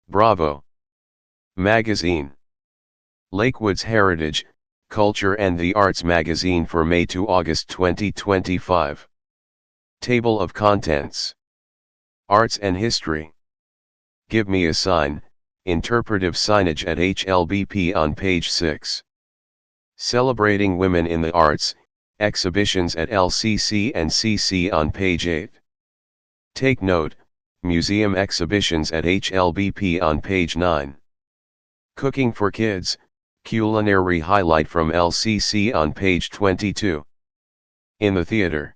Bravo! Magazine. Lakewood's Heritage, Culture and the Arts magazine for May to August 2025. Table of Contents. Arts and History. Give Me a Sign, Interpretive Signage at HLBP on page 6. Celebrating Women in the Arts, Exhibitions at LCC and CC on page 8. Take Note, Museum Exhibitions at HLBP on page 9. Cooking for Kids, Culinary Highlight from LCC on page 22. In the Theater.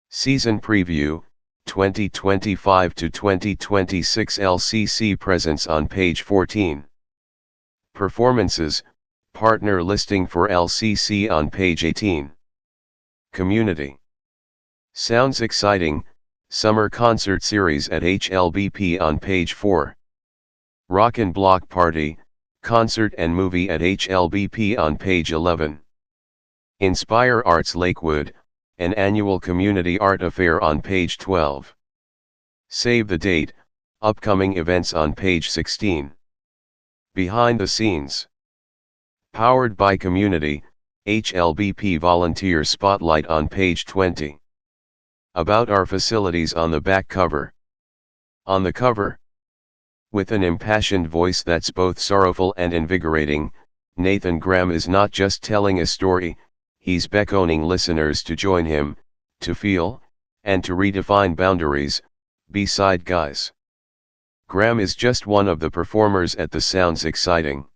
Season Preview, 2025 to 2026 LCC Presents on page 14. Performances, Partner Listing for LCC on page 18. Community. Sounds Exciting, Summer Concert Series at HLBP on page 4. Rockin' Block Party, Concert and Movie at HLBP on page 11. Inspire Arts Lakewood, an annual community art affair on page 12. Save the Date, upcoming events on page 16. Behind the Scenes. Powered by Community, HLBP Volunteer Spotlight on page 20. About our facilities on the back cover. On the cover, with an impassioned voice that's both sorrowful and invigorating, Nathan Graham is not just telling a story, he's beckoning listeners to join him, to feel, and to redefine boundaries, beside guys. Graham is just one of the performers at the Sounds Exciting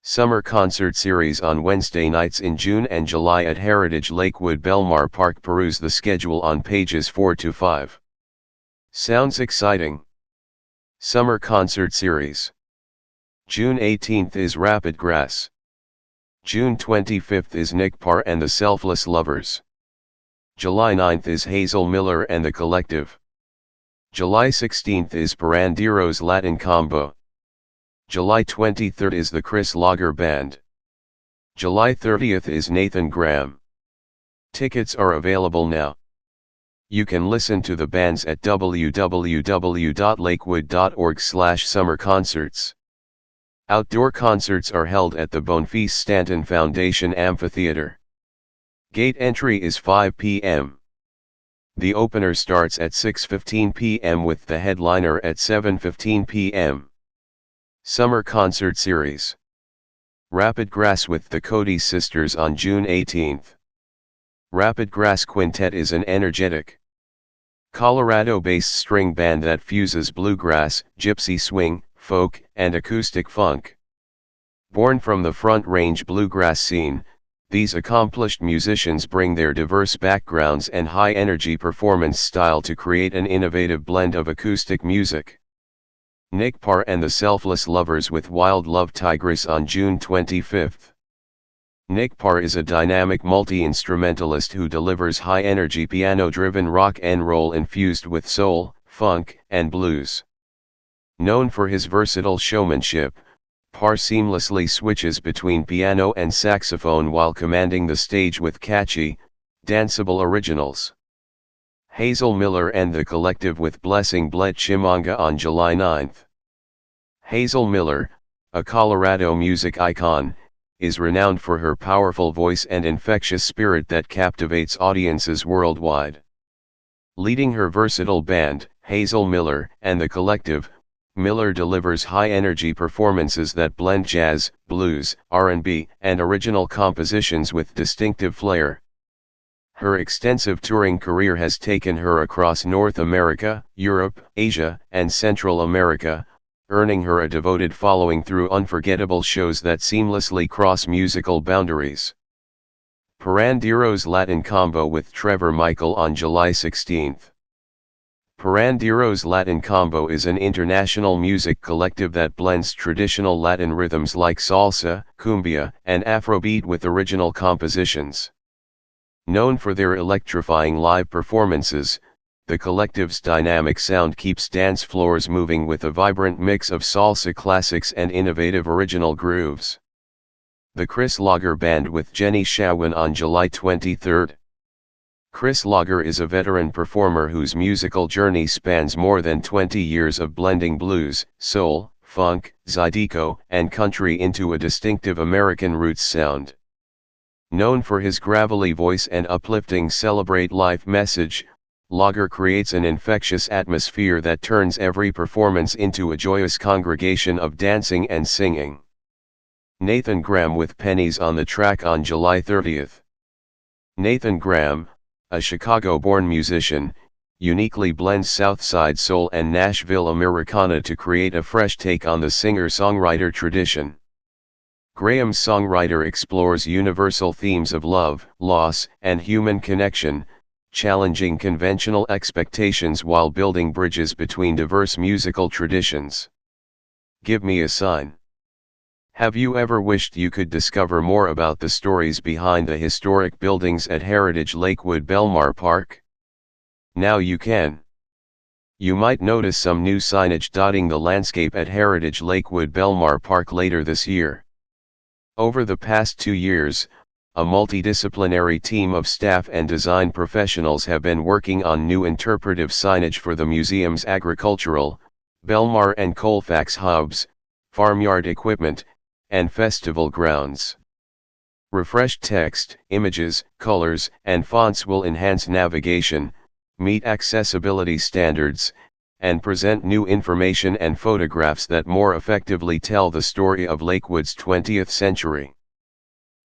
Summer Concert Series on Wednesday nights in June and July at Heritage Lakewood Belmar Park. Peruse the schedule on pages 4 to 5. Sounds Exciting Summer Concert Series. June 18th is Rapid Grass. June 25th is Nick Parr and the Selfless Lovers. July 9th is Hazel Miller and the Collective. July 16th is Parandiro's Latin Combo. July 23rd is the Chris Lager Band. July 30th is Nathan Graham. Tickets are available now. You can listen to the bands at www.lakewood.org/summerconcerts. Outdoor concerts are held at the Bonfils Stanton Foundation Amphitheater. Gate entry is 5 p.m. The opener starts at 6:15 p.m. with the headliner at 7:15 p.m. Summer Concert Series. Rapid Grass with the Cody Sisters on June 18th. Rapid Grass Quintet is an energetic, Colorado-based string band that fuses bluegrass, gypsy swing, folk, and acoustic funk. Born from the Front Range bluegrass scene, these accomplished musicians bring their diverse backgrounds and high-energy performance style to create an innovative blend of acoustic music. Nick Parr and the Selfless Lovers with Wild Love Tigress on June 25th. Nick Parr is a dynamic multi-instrumentalist who delivers high-energy piano-driven rock and roll infused with soul, funk, and blues. Known for his versatile showmanship, Parr seamlessly switches between piano and saxophone while commanding the stage with catchy, danceable originals. Hazel Miller and the Collective with Blessing Bled Chimanga on July 9th. Hazel Miller, a Colorado music icon, is renowned for her powerful voice and infectious spirit that captivates audiences worldwide. Leading her versatile band, Hazel Miller and the Collective, Miller delivers high-energy performances that blend jazz, blues, R&B, and original compositions with distinctive flair. Her extensive touring career has taken her across North America, Europe, Asia, and Central America, earning her a devoted following through unforgettable shows that seamlessly cross musical boundaries. Parandiro's Latin Combo with Trevor Michael on July 16th. Parandiro's Latin Combo is an international music collective that blends traditional Latin rhythms like salsa, cumbia, and Afrobeat with original compositions. Known for their electrifying live performances, the collective's dynamic sound keeps dance floors moving with a vibrant mix of salsa classics and innovative original grooves. The Chris Lager Band with Jenny Shawin on July 23rd. Chris Lager is a veteran performer whose musical journey spans more than 20 years of blending blues, soul, funk, zydeco, and country into a distinctive American roots sound. Known for his gravelly voice and uplifting celebrate life message, Lager creates an infectious atmosphere that turns every performance into a joyous congregation of dancing and singing. Nathan Graham with Pennies on the track on July 30th. Nathan Graham, a Chicago-born musician, uniquely blends Southside soul and Nashville Americana to create a fresh take on the singer-songwriter tradition. Graham's songwriter explores universal themes of love, loss, and human connection, challenging conventional expectations while building bridges between diverse musical traditions. Give me a sign. Have you ever wished you could discover more about the stories behind the historic buildings at Heritage Lakewood Belmar Park? Now you can. You might notice some new signage dotting the landscape at Heritage Lakewood Belmar Park later this year. Over the past 2 years, a multidisciplinary team of staff and design professionals have been working on new interpretive signage for the museum's agricultural, Belmar and Colfax hubs, farmyard equipment, and festival grounds. Refreshed text, images, colors, and fonts will enhance navigation, meet accessibility standards, and present new information and photographs that more effectively tell the story of Lakewood's 20th century.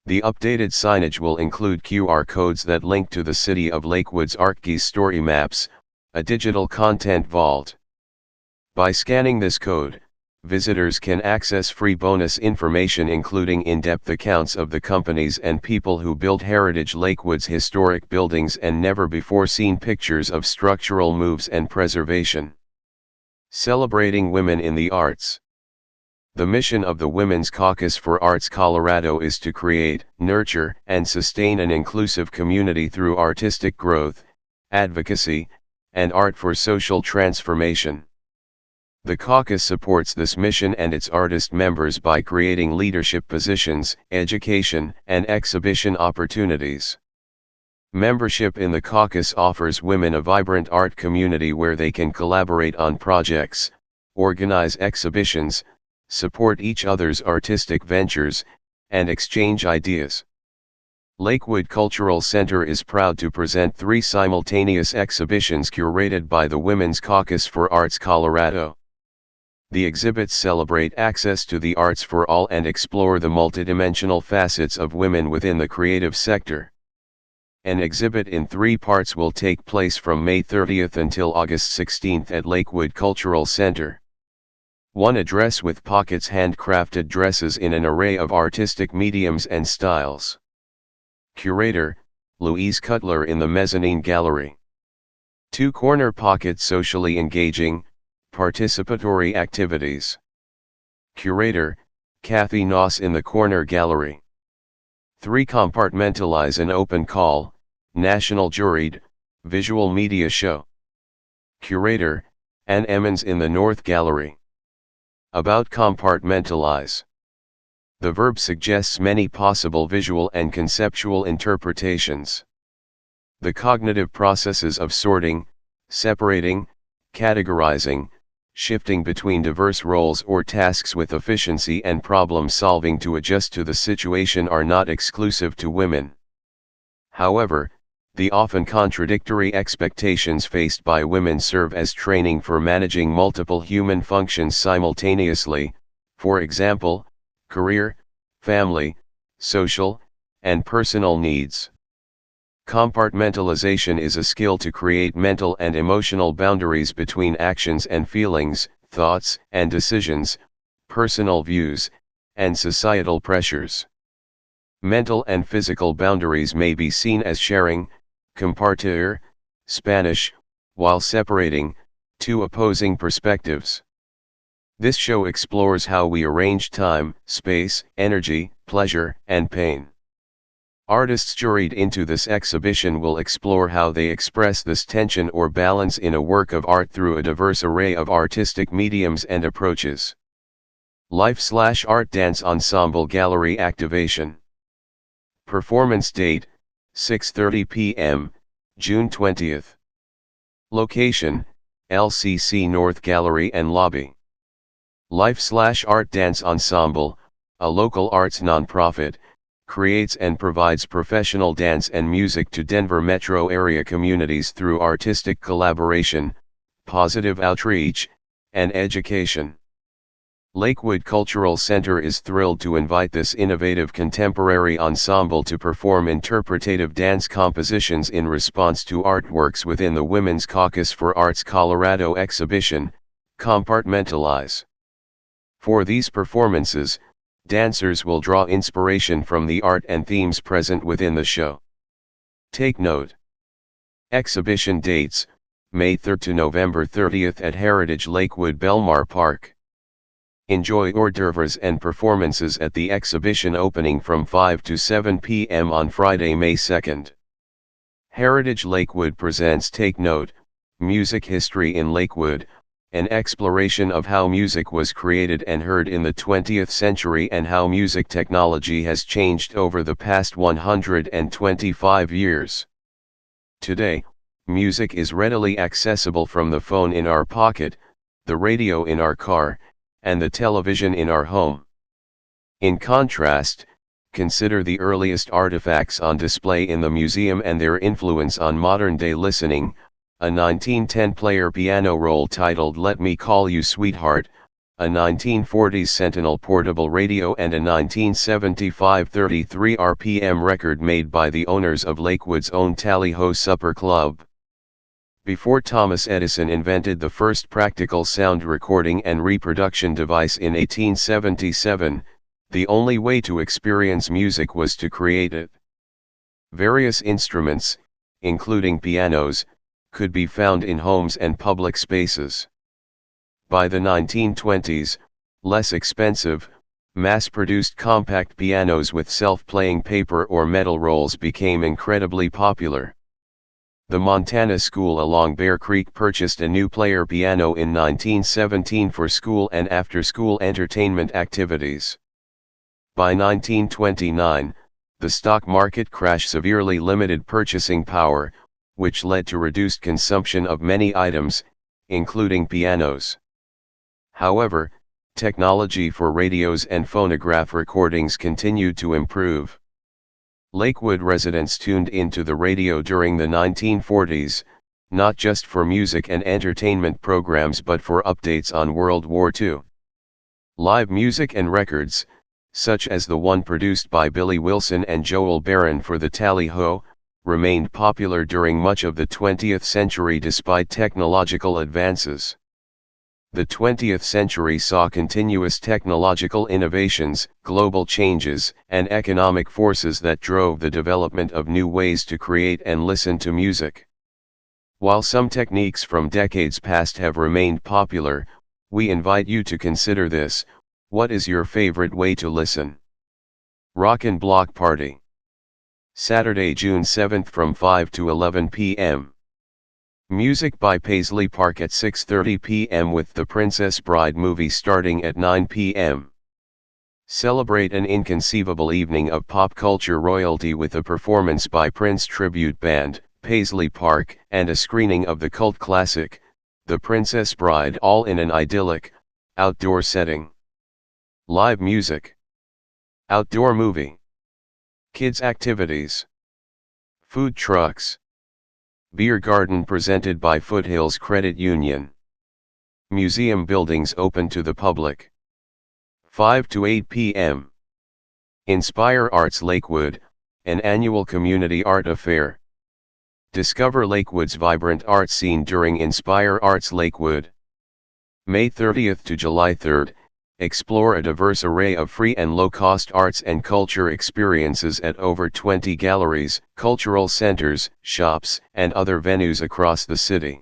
The updated signage will include QR codes that link to the City of Lakewood's ArcGIS story maps, a digital content vault. By scanning this code, visitors can access free bonus information including in-depth accounts of the companies and people who built Heritage Lakewood's historic buildings and never-before-seen pictures of structural moves and preservation. Celebrating women in the arts. The mission of the Women's Caucus for Arts Colorado is to create, nurture, and sustain an inclusive community through artistic growth, advocacy, and art for social transformation. The caucus supports this mission and its artist members by creating leadership positions, education, and exhibition opportunities. Membership in the caucus offers women a vibrant art community where they can collaborate on projects, organize exhibitions, support each other's artistic ventures, and exchange ideas. Lakewood Cultural Center is proud to present 3 simultaneous exhibitions curated by the Women's Caucus for Arts Colorado. The exhibits celebrate access to the arts for all and explore the multidimensional facets of women within the creative sector. An exhibit in 3 parts will take place from May 30th until August 16th at Lakewood Cultural Center. 1 A dress with pockets, handcrafted dresses in an array of artistic mediums and styles. Curator, Louise Cutler in the Mezzanine Gallery. 2 Corner pocket socially engaging, participatory activities. Curator, Kathy Noss in the Corner Gallery. 3 Compartmentalize an open call, national juried, visual media show. Curator, Ann Emmons in the North Gallery. About compartmentalize. The verb suggests many possible visual and conceptual interpretations. The cognitive processes of sorting, separating, categorizing, shifting between diverse roles or tasks with efficiency and problem-solving to adjust to the situation are not exclusive to women. However, the often contradictory expectations faced by women serve as training for managing multiple human functions simultaneously, for example, career, family, social, and personal needs. Compartmentalization is a skill to create mental and emotional boundaries between actions and feelings, thoughts and decisions, personal views, and societal pressures. Mental and physical boundaries may be seen as sharing, compartir, Spanish, while separating, 2 opposing perspectives. This show explores how we arrange time, space, energy, pleasure, and pain. Artists juried into this exhibition will explore how they express this tension or balance in a work of art through a diverse array of artistic mediums and approaches. Life/Art Dance Ensemble Gallery Activation. Performance date, 6:30 p.m., June 20th. Location, LCC North Gallery and Lobby. Life/Art Dance Ensemble, a local arts nonprofit, creates and provides professional dance and music to Denver metro area communities through artistic collaboration, positive outreach, and education. Lakewood Cultural Center is thrilled to invite this innovative contemporary ensemble to perform interpretative dance compositions in response to artworks within the Women's Caucus for Arts Colorado exhibition, Compartmentalize. For these performances, dancers will draw inspiration from the art and themes present within the show. Take note. Exhibition dates, May 3 to November 30th at Heritage Lakewood Belmar Park. Enjoy hors d'oeuvres and performances at the exhibition opening from 5 to 7 p.m. on Friday, May 2nd. Heritage Lakewood presents Take Note, Music History in Lakewood, an exploration of how music was created and heard in the 20th century and how music technology has changed over the past 125 years. Today, music is readily accessible from the phone in our pocket, the radio in our car, and the television in our home. In contrast, consider the earliest artifacts on display in the museum and their influence on modern-day listening, a 1910 player piano roll titled Let Me Call You Sweetheart, a 1940s Sentinel portable radio and a 1975 33 RPM record made by the owners of Lakewood's own Tally-Ho Supper Club. Before Thomas Edison invented the first practical sound recording and reproduction device in 1877, the only way to experience music was to create it. Various instruments, including pianos, could be found in homes and public spaces. By the 1920s, less expensive, mass-produced compact pianos with self-playing paper or metal rolls became incredibly popular. The Montana School along Bear Creek purchased a new player piano in 1917 for school and after-school entertainment activities. By 1929, the stock market crash severely limited purchasing power, which led to reduced consumption of many items, including pianos. However, technology for radios and phonograph recordings continued to improve. Lakewood residents tuned into the radio during the 1940s, not just for music and entertainment programs but for updates on World War II. Live music and records, such as the one produced by Billy Wilson and Joel Barron for the Tally-Ho, remained popular during much of the 20th century despite technological advances. The 20th century saw continuous technological innovations, global changes, and economic forces that drove the development of new ways to create and listen to music. While some techniques from decades past have remained popular, we invite you to consider this: what is your favorite way to listen? Rockin' Block Party. Saturday, June 7th from 5 to 11 p.m. Music by Paisley Park at 6:30 p.m. with The Princess Bride movie starting at 9 p.m. Celebrate an inconceivable evening of pop culture royalty with a performance by Prince Tribute Band, Paisley Park, and a screening of the cult classic, The Princess Bride, all in an idyllic, outdoor setting. Live music. Outdoor movie. Kids activities. Food trucks. Beer garden presented by Foothills Credit Union. Museum buildings open to the public. 5 to 8 p.m. Inspire Arts Lakewood, an annual community art affair. Discover Lakewood's vibrant art scene during Inspire Arts Lakewood. May 30th to July 3rd. Explore a diverse array of free and low-cost arts and culture experiences at over 20 galleries, cultural centers, shops, and other venues across the city.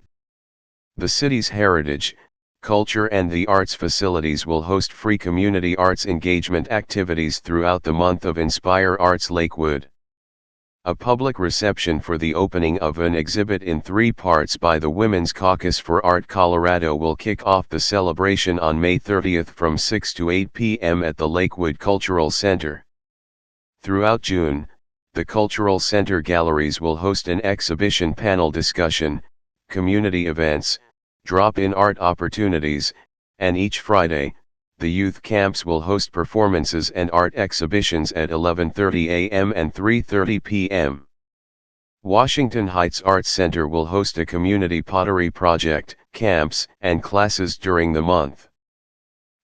The city's heritage, culture and the arts facilities will host free community arts engagement activities throughout the month of Inspire Arts Lakewood. A public reception for the opening of an exhibit in 3 parts by the Women's Caucus for Art Colorado will kick off the celebration on May 30th from 6 to 8 p.m. at the Lakewood Cultural Center. Throughout June, the Cultural Center galleries will host an exhibition panel discussion, community events, drop-in art opportunities, and each Friday, the youth camps will host performances and art exhibitions at 11:30 a.m. and 3:30 p.m. Washington Heights Arts Center will host a community pottery project, camps, and classes during the month.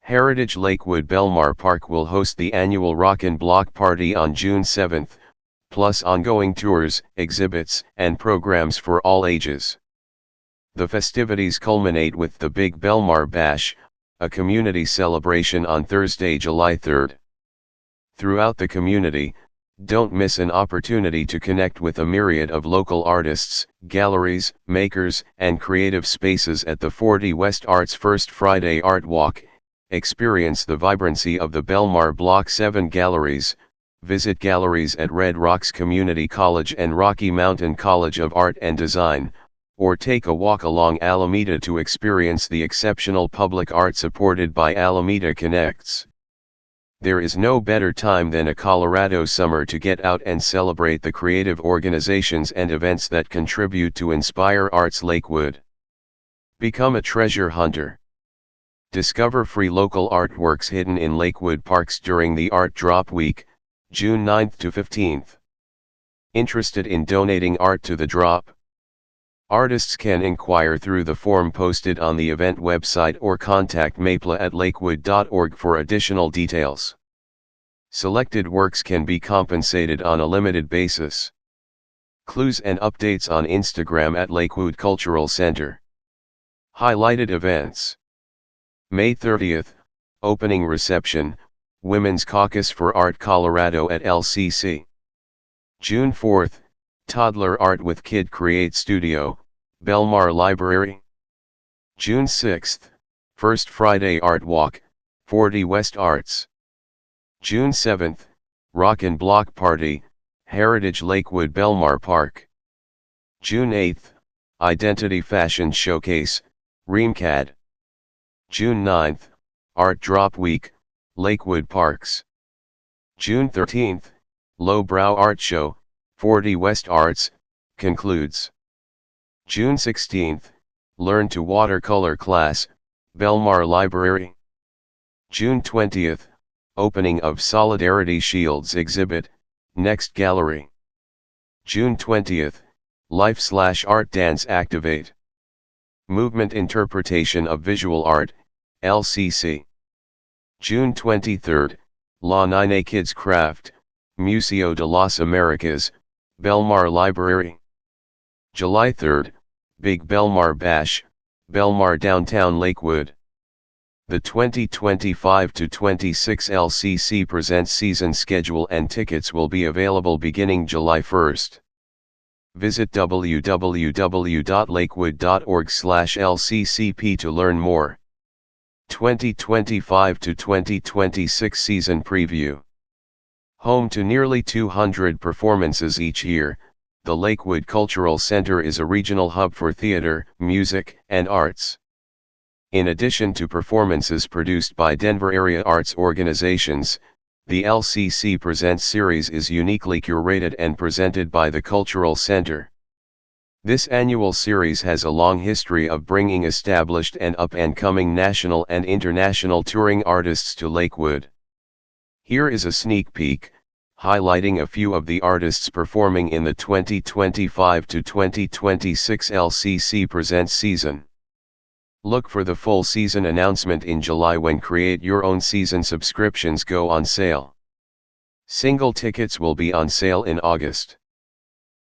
Heritage Lakewood Belmar Park will host the annual Rockin Block Party on June 7, plus ongoing tours, exhibits, and programs for all ages. The festivities culminate with the Big Belmar Bash, a community celebration on Thursday, July 3. Throughout the community, don't miss an opportunity to connect with a myriad of local artists, galleries, makers, and creative spaces at the 40 West Arts First Friday Art Walk. Experience the vibrancy of the Belmar Block 7 galleries, visit galleries at Red Rocks Community College and Rocky Mountain College of Art and Design, or take a walk along Alameda to experience the exceptional public art supported by Alameda Connects. There is no better time than a Colorado summer to get out and celebrate the creative organizations and events that contribute to inspire Arts Lakewood. Become a treasure hunter. Discover free local artworks hidden in Lakewood parks during the Art Drop Week, June 9 to 15. Interested in donating art to the drop? Artists can inquire through the form posted on the event website or contact mapla@lakewood.org for additional details. Selected works can be compensated on a limited basis. Clues and updates on Instagram at Lakewood Cultural Center. Highlighted events. May 30th, opening reception, Women's Caucus for Art Colorado at LCC. June 4th, Toddler Art with Kid Create Studio, Belmar Library. June 6th, First Friday Art Walk, 40 West Arts. June 7th, Rockin Block Party, Heritage Lakewood Belmar Park. June 8th, Identity Fashion Showcase, Reamcad. June 9th, Art Drop Week, Lakewood Parks. June 13th, Lowbrow Art Show, 40 West Arts, concludes. June 16th, Learn to Watercolor Class, Belmar Library. June 20th, Opening of Solidarity Shields Exhibit, Next Gallery. June 20th, Life/Art Dance Activate. Movement Interpretation of Visual Art, LCC. June 23rd, La 9A Kids Craft, Museo de las Americas, Belmar Library. July 3rd, Big Belmar Bash, Belmar Downtown Lakewood. The 2025-26 LCC Presents season schedule and tickets will be available beginning July 1st. Visit www.lakewood.org/LCCP to learn more. 2025-2026 season preview. Home to nearly 200 performances each year, the Lakewood Cultural Center is a regional hub for theater, music, and arts. In addition to performances produced by Denver area arts organizations, the LCC Presents series is uniquely curated and presented by the Cultural Center. This annual series has a long history of bringing established and up-and-coming national and international touring artists to Lakewood. Here is a sneak peek, highlighting a few of the artists performing in the 2025-2026 LCC Presents season. Look for the full season announcement in July when Create Your Own Season subscriptions go on sale. Single tickets will be on sale in August.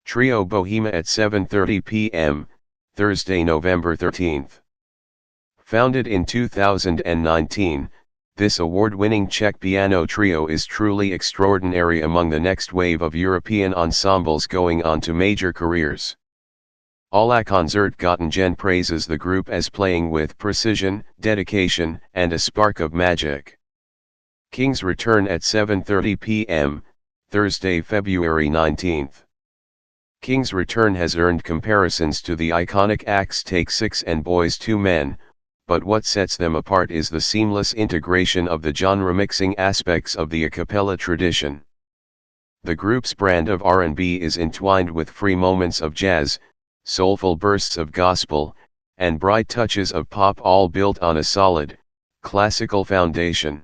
Trio Bohema at 7:30 p.m., Thursday, November 13th. Founded in 2019, this award-winning Czech piano trio is truly extraordinary among the next wave of European ensembles going on to major careers. Alla Konzertgottengen praises the group as playing with precision, dedication, and a spark of magic. King's Return at 7:30 p.m., Thursday, February 19th. King's Return has earned comparisons to the iconic acts Take Six and Boys II Men, but what sets them apart is the seamless integration of the genre-mixing aspects of the a cappella tradition. The group's brand of R&B is entwined with free moments of jazz, soulful bursts of gospel, and bright touches of pop, all built on a solid, classical foundation.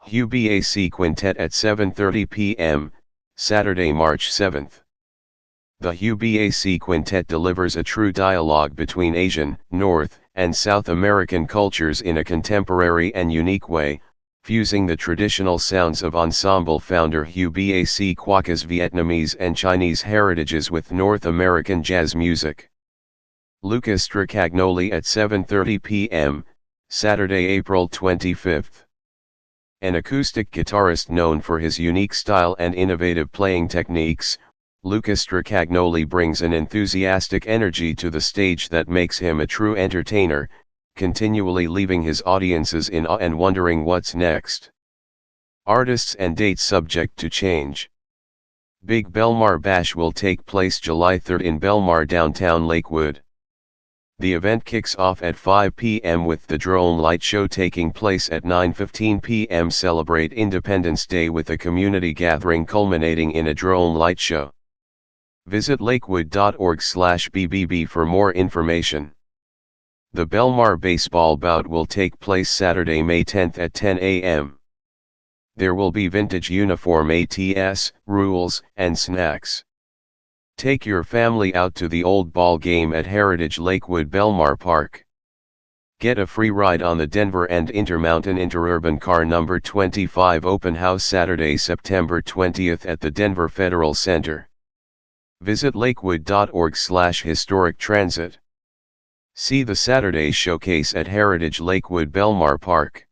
UBAC Quintet at 7:30 p.m., Saturday, March 7th. The UBAC Quintet delivers a true dialogue between Asian, North, and South American cultures in a contemporary and unique way, fusing the traditional sounds of ensemble founder UBAC Quokka's Vietnamese and Chinese heritages with North American jazz music. Lucas Stracagnoli at 7:30 p.m., Saturday, April 25th. An acoustic guitarist known for his unique style and innovative playing techniques, Lucas Stracagnoli brings an enthusiastic energy to the stage that makes him a true entertainer, continually leaving his audiences in awe and wondering what's next. Artists and dates subject to change. Big Belmar Bash will take place July 3rd in Belmar, downtown Lakewood. The event kicks off at 5 p.m. with the drone light show taking place at 9:15 p.m. Celebrate Independence Day with a community gathering culminating in a drone light show. Visit lakewood.org/bbb for more information. The Belmar baseball bout will take place Saturday, May 10th at 10 a.m. There will be vintage uniform ATS, rules, and snacks. Take your family out to the old ball game at Heritage Lakewood Belmar Park. Get a free ride on the Denver and Intermountain Interurban Car Number 25 Open House Saturday, September 20th at the Denver Federal Center. Visit lakewood.org/historic transit. See the Saturday showcase at Heritage Lakewood Belmar Park.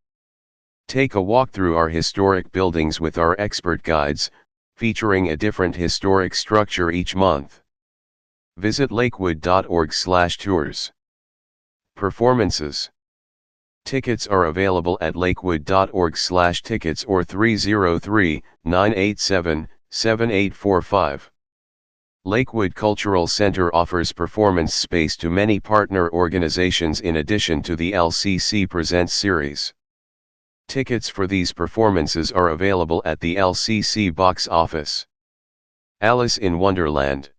Take a walk through our historic buildings with our expert guides, featuring a different historic structure each month. Visit lakewood.org/tours. Performances. Tickets are available at lakewood.org/tickets or 303-987-7845. Lakewood Cultural Center offers performance space to many partner organizations in addition to the LCC Presents series. Tickets for these performances are available at the LCC box office. Alice in Wonderland.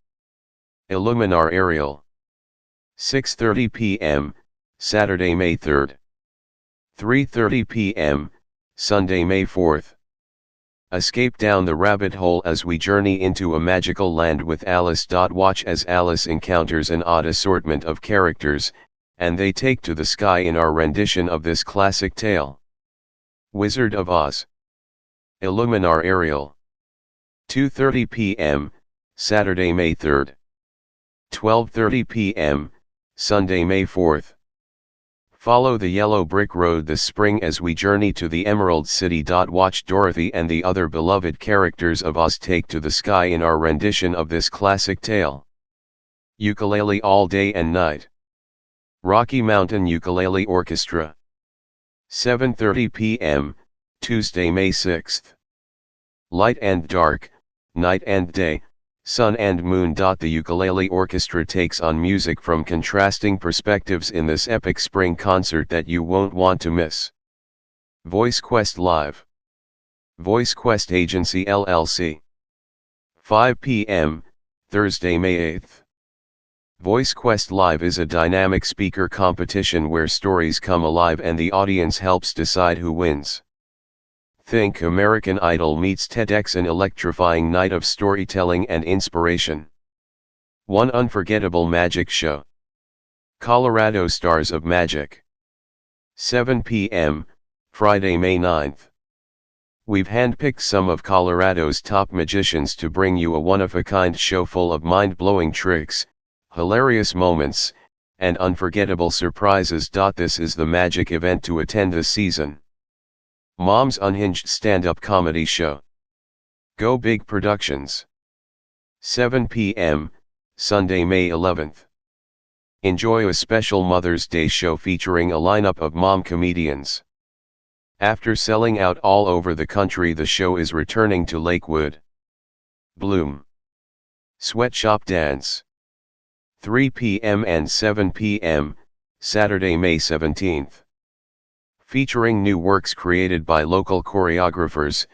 Illuminar Ariel. 6:30 p.m., Saturday, May 3rd. 3:30 p.m., Sunday, May 4th. Escape down the rabbit hole as we journey into a magical land with Alice. Watch as Alice encounters an odd assortment of characters, and they take to the sky in our rendition of this classic tale. Wizard of Oz. Illuminar Ariel. 2:30 p.m., Saturday, May 3rd. 12:30 p.m., Sunday, May 4th. Follow the yellow brick road this spring as we journey to the Emerald City. Watch Dorothy and the other beloved characters of Oz take to the sky in our rendition of this classic tale. Ukulele All Day and Night. Rocky Mountain Ukulele Orchestra. 7:30 p.m., Tuesday, May 6th. Light and dark, night and day, sun and moon. The ukulele orchestra takes on music from contrasting perspectives in this epic spring concert that you won't want to miss. Voice Quest Live. Voice Quest Agency LLC. 5 p.m., Thursday, May 8th. Voice Quest Live is a dynamic speaker competition where stories come alive and the audience helps decide who wins. Think American Idol meets TEDx, an electrifying night of storytelling and inspiration. One unforgettable magic show. Colorado Stars of Magic. 7 p.m., Friday, May 9th. We've handpicked some of Colorado's top magicians to bring you a one-of-a-kind show full of mind-blowing tricks, hilarious moments, and unforgettable surprises. This is the magic event to attend this season. Mom's Unhinged stand-up comedy show. Go Big Productions. 7 p.m., Sunday, May 11th. Enjoy a special Mother's Day show featuring a lineup of mom comedians. After selling out all over the country, the show is returning to Lakewood. Bloom. Sweatshop Dance. 3 p.m. and 7 p.m., Saturday, May 17th. Featuring new works created by local choreographers,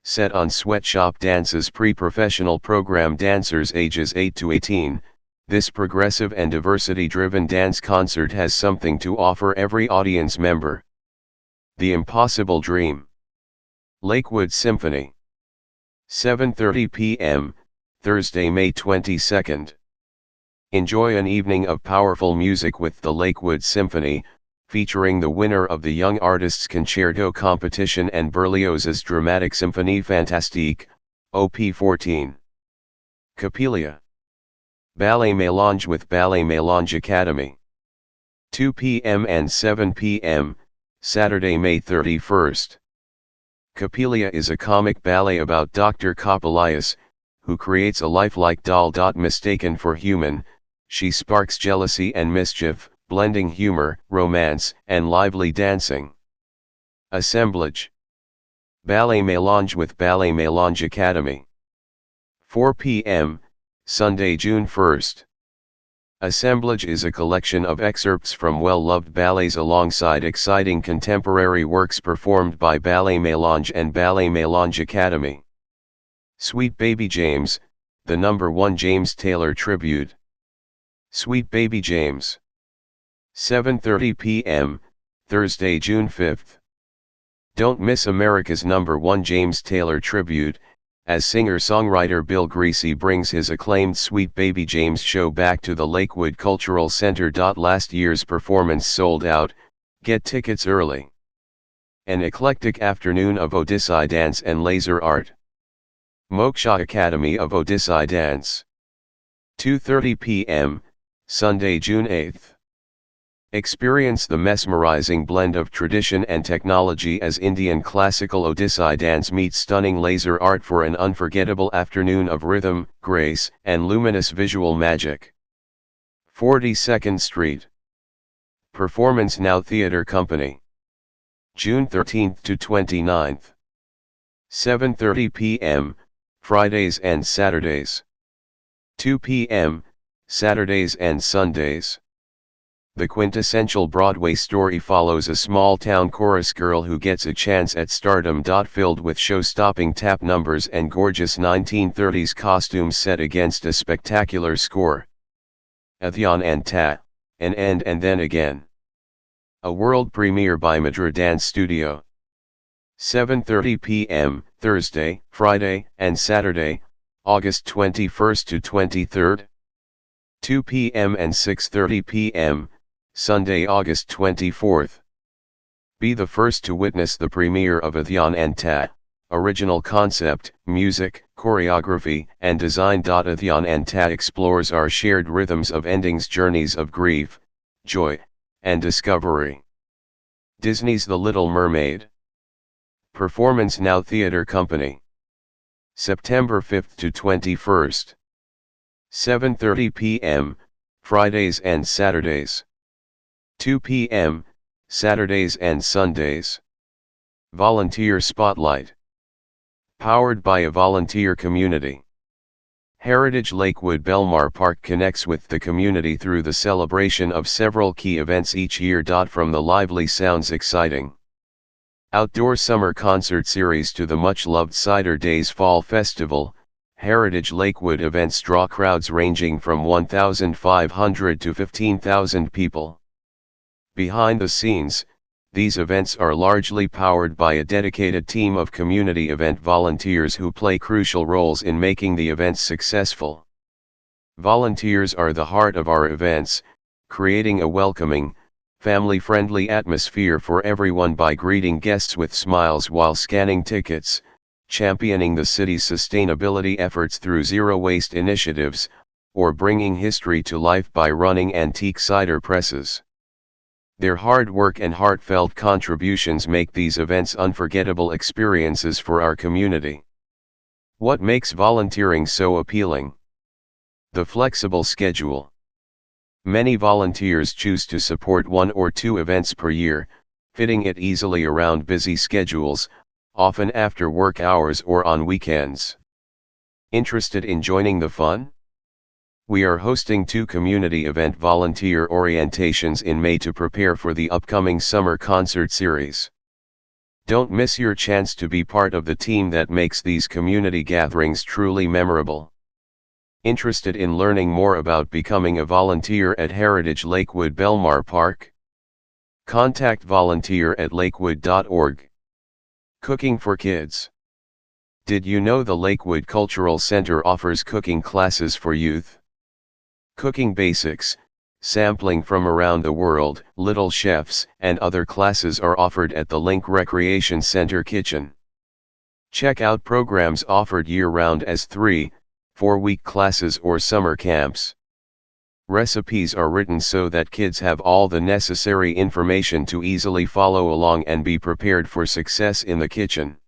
set on sweatshop dances pre-professional program dancers ages 8 to 18, this progressive and diversity-driven dance concert has something to offer every audience member. The Impossible Dream. Lakewood Symphony. 7:30 p.m., Thursday, May 22nd. Enjoy an evening of powerful music with the Lakewood Symphony, featuring the winner of the Young Artists Concerto competition and Berlioz's Dramatic Symphonie Fantastique, Op. 14. Capilla. Ballet Mélange with Ballet Mélange Academy. 2 p.m. and 7 p.m., Saturday, May 31st. Capilla is a comic ballet about Dr. Coppelius, who creates a lifelike doll. Mistaken for human, she sparks jealousy and mischief, blending humor, romance, and lively dancing. Assemblage. Ballet Mélange with Ballet Mélange Academy. 4 p.m., Sunday, June 1st. Assemblage is a collection of excerpts from well-loved ballets alongside exciting contemporary works performed by Ballet Mélange and Ballet Mélange Academy. Sweet Baby James, the No. 1 James Taylor Tribute. Sweet Baby James. 7:30 p.m., Thursday, June 5th. Don't miss America's No. 1 James Taylor Tribute, as singer-songwriter Bill Greasy brings his acclaimed Sweet Baby James show back to the Lakewood Cultural Center. Last year's performance sold out, get tickets early. An eclectic afternoon of Odissi dance and laser art. Moksha Academy of Odissi Dance. 2:30 p.m., Sunday, June 8th. Experience the mesmerizing blend of tradition and technology as Indian classical Odissi dance meets stunning laser art for an unforgettable afternoon of rhythm, grace, and luminous visual magic. 42nd Street. Performance Now Theatre Company. June 13th to 29th. 7:30 p.m., Fridays and Saturdays. 2 p.m., Saturdays and Sundays. The quintessential Broadway story follows a small-town chorus girl who gets a chance at stardom. Filled with show-stopping tap numbers and gorgeous 1930s costumes set against a spectacular score. Athyan and Ta, and then again. A world premiere by Madra Dance Studio. 7:30 p.m., Thursday, Friday, and Saturday, August 21st to 23rd. 2 p.m. and 6:30 p.m., Sunday, August 24th. Be the first to witness the premiere of Athyan and Ta, original concept, music, choreography, and design. Athyan and Ta explores our shared rhythms of endings, journeys of grief, joy, and discovery. Disney's The Little Mermaid. Performance Now Theatre Company. September 5th to 21st. 7:30 p.m., Fridays and Saturdays. 2 p.m., Saturdays and Sundays. Volunteer Spotlight. Powered by a volunteer community. Heritage Lakewood Belmar Park connects with the community through the celebration of several key events each year. From the lively sounds exciting outdoor summer concert series to the much-loved Cider Days Fall Festival, Heritage Lakewood events draw crowds ranging from 1,500 to 15,000 people. Behind the scenes, these events are largely powered by a dedicated team of community event volunteers who play crucial roles in making the events successful. Volunteers are the heart of our events, creating a welcoming, family-friendly atmosphere for everyone by greeting guests with smiles while scanning tickets, championing the city's sustainability efforts through zero-waste initiatives, or bringing history to life by running antique cider presses. Their hard work and heartfelt contributions make these events unforgettable experiences for our community. What makes volunteering so appealing? The flexible schedule. Many volunteers choose to support one or two events per year, fitting it easily around busy schedules, often after work hours or on weekends. Interested in joining the fun? We are hosting 2 community event volunteer orientations in May to prepare for the upcoming summer concert series. Don't miss your chance to be part of the team that makes these community gatherings truly memorable. Interested in learning more about becoming a volunteer at Heritage Lakewood Belmar Park? Contact volunteer@lakewood.org. Cooking for Kids. Did you know the Lakewood Cultural Center offers cooking classes for youth? Cooking basics, sampling from around the world, little chefs, and other classes are offered at the Link Recreation Center kitchen. Check out programs offered year-round as 3-4-week classes or summer camps. Recipes are written so that kids have all the necessary information to easily follow along and be prepared for success in the kitchen.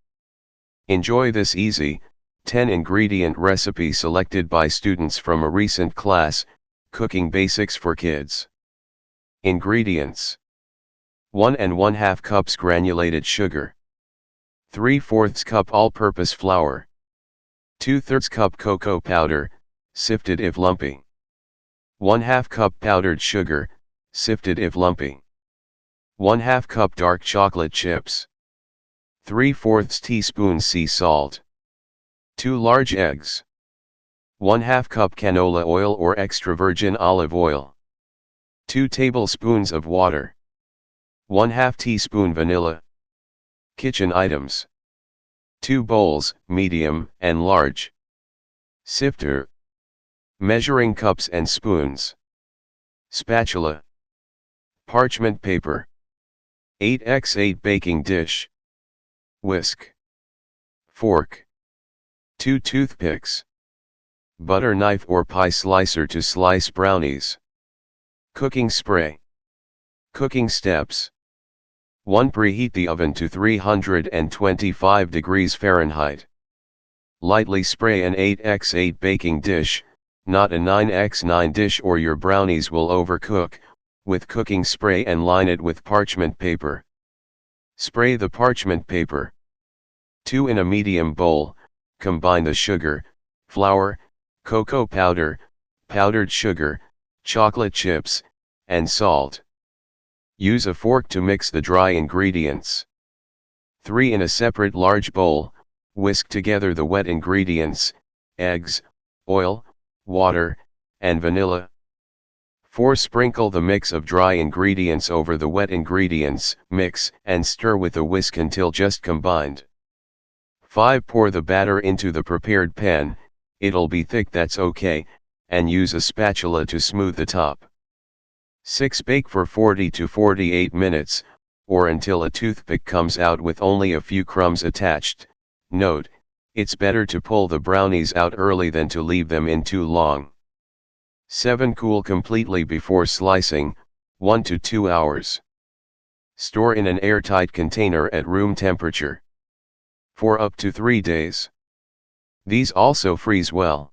Enjoy this easy, 10-ingredient recipe selected by students from a recent class, Cooking Basics for Kids. Ingredients: 1 1/2 cups granulated sugar, 3/4 cup all-purpose flour, 2/3 cup cocoa powder, sifted if lumpy, 1/2 cup powdered sugar, sifted if lumpy, 1/2 cup dark chocolate chips, 3/4 teaspoon sea salt, 2 large eggs, 1/2 cup canola oil or extra virgin olive oil, 2 tablespoons of water, 1/2 teaspoon vanilla. Kitchen items: 2 bowls, medium and large, sifter, measuring cups and spoons, spatula, parchment paper, 8x8 baking dish, whisk, fork, 2 toothpicks, butter knife or pie slicer to slice brownies, cooking spray. Cooking steps: 1. Preheat the oven to 325 degrees Fahrenheit. Lightly spray an 8x8 baking dish, not a 9x9 dish or your brownies will overcook, with cooking spray and line it with parchment paper. Spray the parchment paper. 2. In a medium bowl, combine the sugar, flour, cocoa powder, powdered sugar, chocolate chips, and salt. Use a fork to mix the dry ingredients. 3. In a separate large bowl, whisk together the wet ingredients, eggs, oil, water, and vanilla. 4. Sprinkle the mix of dry ingredients over the wet ingredients, mix and stir with a whisk until just combined. 5. Pour the batter into the prepared pan, it'll be thick, that's okay, and use a spatula to smooth the top. 6. Bake for 40 to 48 minutes, or until a toothpick comes out with only a few crumbs attached. Note, it's better to pull the brownies out early than to leave them in too long. 7. Cool completely before slicing, 1 to 2 hours. Store in an airtight container at room temperature for up to 3 days. These also freeze well.